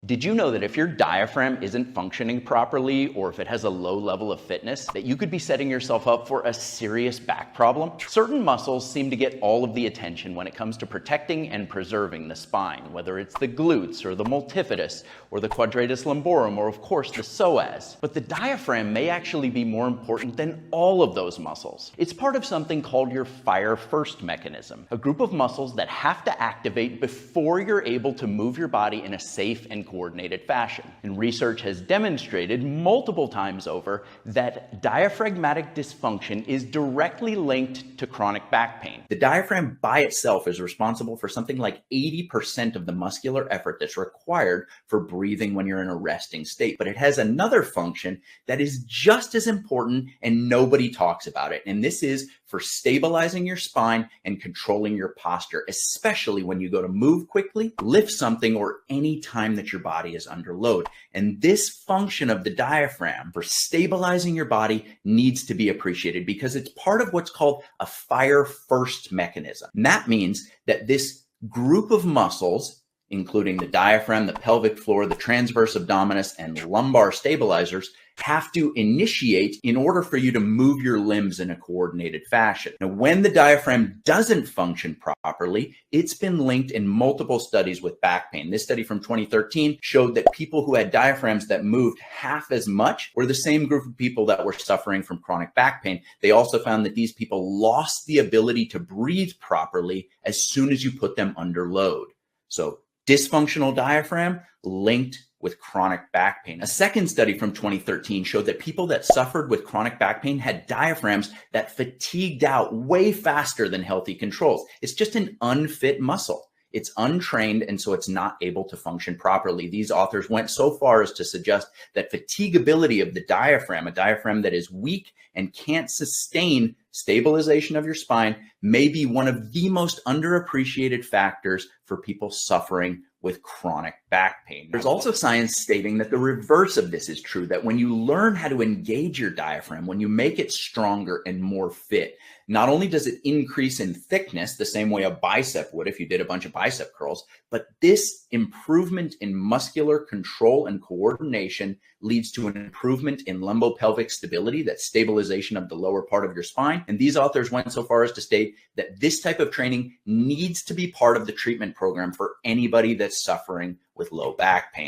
Did you know that if your diaphragm isn't functioning properly, or if it has a low level of fitness, that you could be setting yourself up for a serious back problem? Certain muscles seem to get all of the attention when it comes to protecting and preserving the spine, whether it's the glutes or the multifidus or the quadratus lumborum or of course the psoas. But the diaphragm may actually be more important than all of those muscles. It's part of something called your fire first mechanism, a group of muscles that have to activate before you're able to move your body in a safe and coordinated fashion. And research has demonstrated multiple times over that diaphragmatic dysfunction is directly linked to chronic back pain. The diaphragm by itself is responsible for something like 80% of the muscular effort that's required for breathing when you're in a resting state. But it has another function that is just as important and nobody talks about it. And this is for stabilizing your spine and controlling your posture, especially when you go to move quickly, lift something, or any time that your body is under load. And this function of the diaphragm for stabilizing your body needs to be appreciated because it's part of what's called a fire first mechanism. And that means that this group of muscles, including the diaphragm, the pelvic floor, the transverse abdominis, and lumbar stabilizers, have to initiate in order for you to move your limbs in a coordinated fashion. Now, when the diaphragm doesn't function properly, it's been linked in multiple studies with back pain. This study from 2013 showed that people who had diaphragms that moved half as much were the same group of people that were suffering from chronic back pain. They also found that these people lost the ability to breathe properly as soon as you put them under load. So dysfunctional diaphragm linked with chronic back pain. A second study from 2013 showed that people that suffered with chronic back pain had diaphragms that fatigued out way faster than healthy controls. It's just an unfit muscle. It's untrained, and so it's not able to function properly. These authors went so far as to suggest that fatigability of the diaphragm, a diaphragm that is weak and can't sustain stabilization of your spine, may be one of the most underappreciated factors for people suffering with chronic back pain. There's also science stating that the reverse of this is true, that when you learn how to engage your diaphragm, when you make it stronger and more fit, not only does it increase in thickness the same way a bicep would if you did a bunch of bicep curls, but this improvement in muscular control and coordination leads to an improvement in lumbopelvic stability, that stabilization of the lower part of your spine. And these authors went so far as to state that this type of training needs to be part of the treatment program for anybody that's suffering with low back pain.